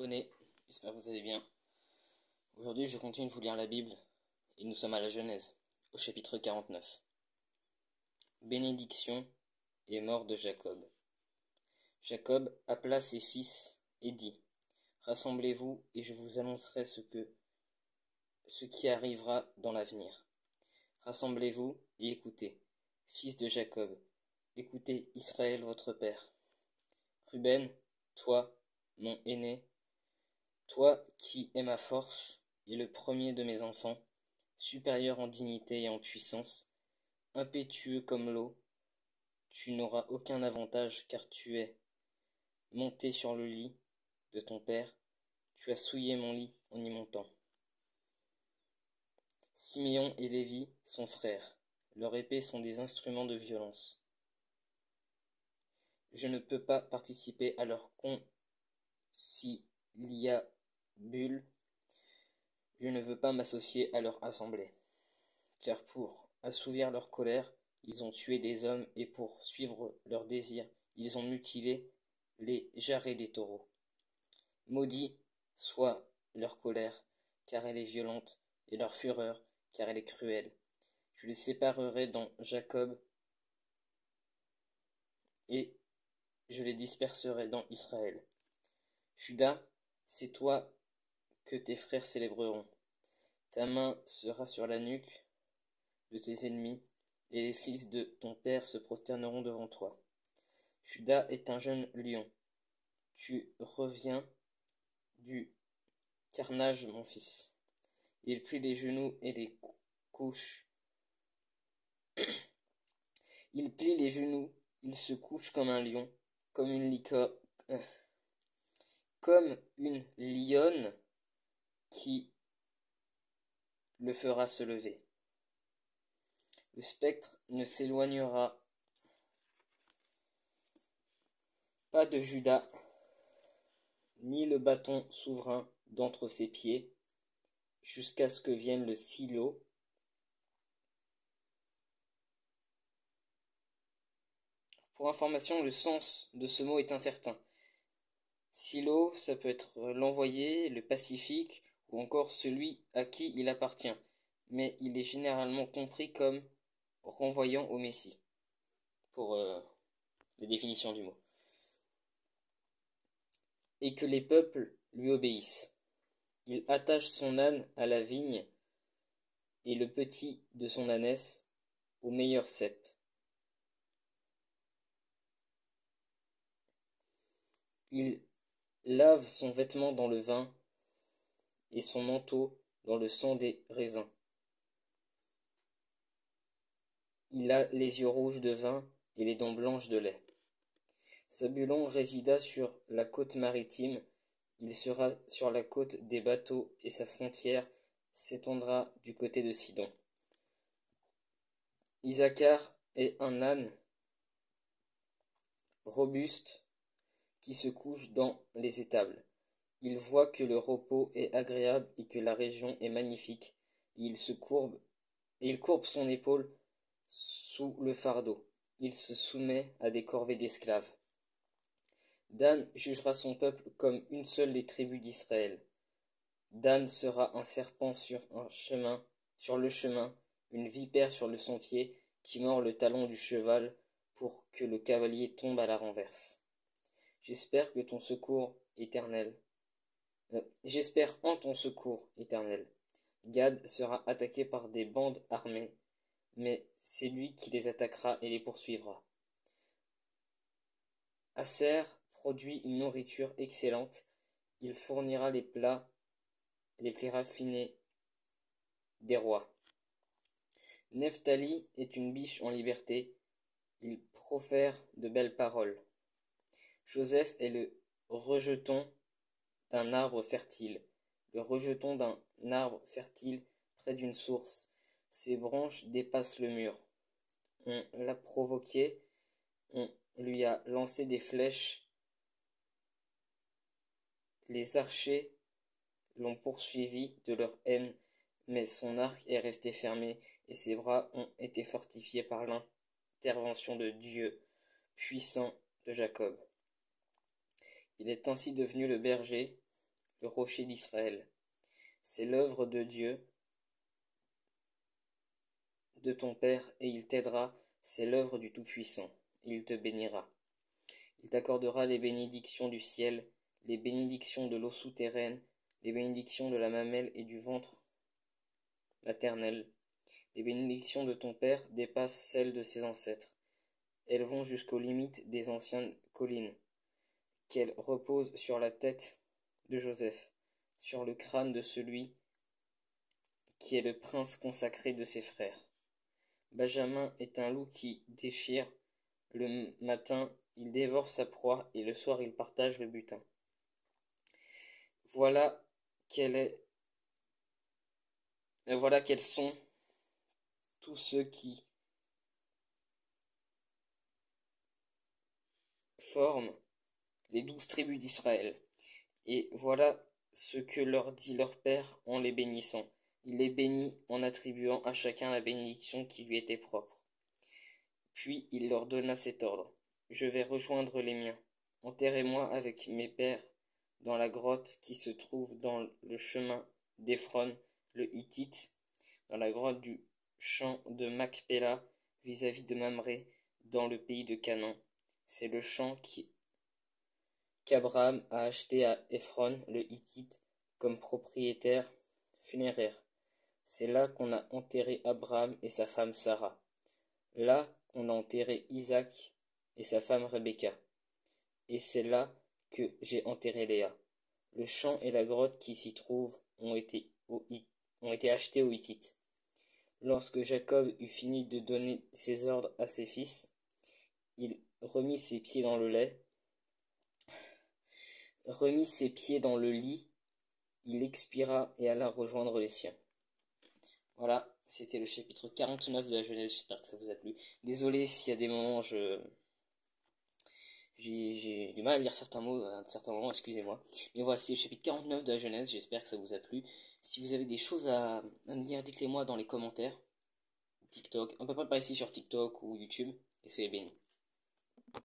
Abonnés, j'espère que vous allez bien. Aujourd'hui, je continue de vous lire la Bible et nous sommes à la Genèse, au chapitre 49. Bénédiction et mort de Jacob. Jacob appela ses fils et dit : Rassemblez-vous et je vous annoncerai ce qui arrivera dans l'avenir. Rassemblez-vous et écoutez, fils de Jacob, écoutez Israël votre père. Ruben, toi, mon aîné, toi qui es ma force et le premier de mes enfants, supérieur en dignité et en puissance, impétueux comme l'eau, tu n'auras aucun avantage car tu es monté sur le lit de ton père, tu as souillé mon lit en y montant. Siméon et Lévi sont frères, leurs épées sont des instruments de violence. Je ne peux pas participer à leur conciliabule, je ne veux pas m'associer à leur assemblée. Car pour assouvir leur colère, ils ont tué des hommes et pour suivre leurs désirs, ils ont mutilé les jarrets des taureaux. Maudit soit leur colère, car elle est violente, et leur fureur, car elle est cruelle. Je les séparerai dans Jacob et je les disperserai dans Israël. Judas, c'est toi que tes frères célébreront. Ta main sera sur la nuque de tes ennemis, et les fils de ton père se prosterneront devant toi. Judas est un jeune lion. Tu reviens du carnage, mon fils. Il plie les genoux et les couche. Il plie les genoux, il se couche comme un lion, comme une lionne qui le fera se lever. Le spectre ne s'éloignera pas de Judas, ni le bâton souverain d'entre ses pieds, jusqu'à ce que vienne le silo. Pour information, le sens de ce mot est incertain. Silo, ça peut être l'envoyé, le pacifique, ou encore celui à qui il appartient, mais il est généralement compris comme renvoyant au Messie, pour les définitions du mot. Et que les peuples lui obéissent. Il attache son âne à la vigne et le petit de son ânesse au meilleur cep. Il lave son vêtement dans le vin et son manteau dans le sang des raisins. Il a les yeux rouges de vin et les dents blanches de lait. Zabulon résida sur la côte maritime, il sera sur la côte des bateaux et sa frontière s'étendra du côté de Sidon. Isaacar est un âne robuste qui se couche dans les étables. Il voit que le repos est agréable et que la région est magnifique, et il courbe son épaule sous le fardeau. Il se soumet à des corvées d'esclaves. Dan jugera son peuple comme une seule des tribus d'Israël. Dan sera un serpent sur le chemin, une vipère sur le sentier, qui mord le talon du cheval pour que le cavalier tombe à la renverse. J'espère en ton secours, éternel. Gad sera attaqué par des bandes armées, mais c'est lui qui les attaquera et les poursuivra. Aser produit une nourriture excellente, il fournira les plats raffinés des rois. Nephtali est une biche en liberté, il profère de belles paroles. Joseph est le rejeton d'un arbre fertile, près d'une source. Ses branches dépassent le mur. On l'a provoqué, on lui a lancé des flèches. Les archers l'ont poursuivi de leur haine, mais son arc est resté fermé et ses bras ont été fortifiés par l'intervention de Dieu puissant de Jacob. Il est ainsi devenu le berger le rocher d'Israël. C'est l'œuvre de Dieu, de ton Père, et il t'aidera, c'est l'œuvre du Tout-Puissant, et il te bénira. Il t'accordera les bénédictions du ciel, les bénédictions de l'eau souterraine, les bénédictions de la mamelle et du ventre maternel. Les bénédictions de ton Père dépassent celles de ses ancêtres. Elles vont jusqu'aux limites des anciennes collines, qu'elles reposent sur la tête de Joseph, sur le crâne de celui qui est le prince consacré de ses frères. Benjamin est un loup qui déchire. Le matin, il dévore sa proie et le soir, il partage le butin. Voilà quels sont tous ceux qui forment les 12 tribus d'Israël. Et voilà ce que leur dit leur père en les bénissant. Il les bénit en attribuant à chacun la bénédiction qui lui était propre. Puis il leur donna cet ordre. Je vais rejoindre les miens. Enterrez-moi avec mes pères dans la grotte qui se trouve dans le chemin d'Éphron, le Hittite, dans la grotte du champ de Macpéla, vis-à-vis de Mamré, dans le pays de Canaan. C'est le champ qu'Abraham a acheté à Éphron, le Hittite, comme propriétaire funéraire. C'est là qu'on a enterré Abraham et sa femme Sarah. Là qu'on a enterré Isaac et sa femme Rebecca. Et c'est là que j'ai enterré Léa. Le champ et la grotte qui s'y trouvent ont été achetés aux Hittites. Lorsque Jacob eut fini de donner ses ordres à ses fils, il remit ses pieds dans le lit, il expira et alla rejoindre les siens. Voilà, c'était le chapitre 49 de la Genèse, j'espère que ça vous a plu. Désolé s'il y a des moments j'ai du mal à lire certains mots à certains moments, excusez-moi. Mais voici le chapitre 49 de la Genèse, j'espère que ça vous a plu. Si vous avez des choses à me dire, dites-les moi dans les commentaires. TikTok, un peu près par ici sur TikTok ou YouTube, et soyez bénis.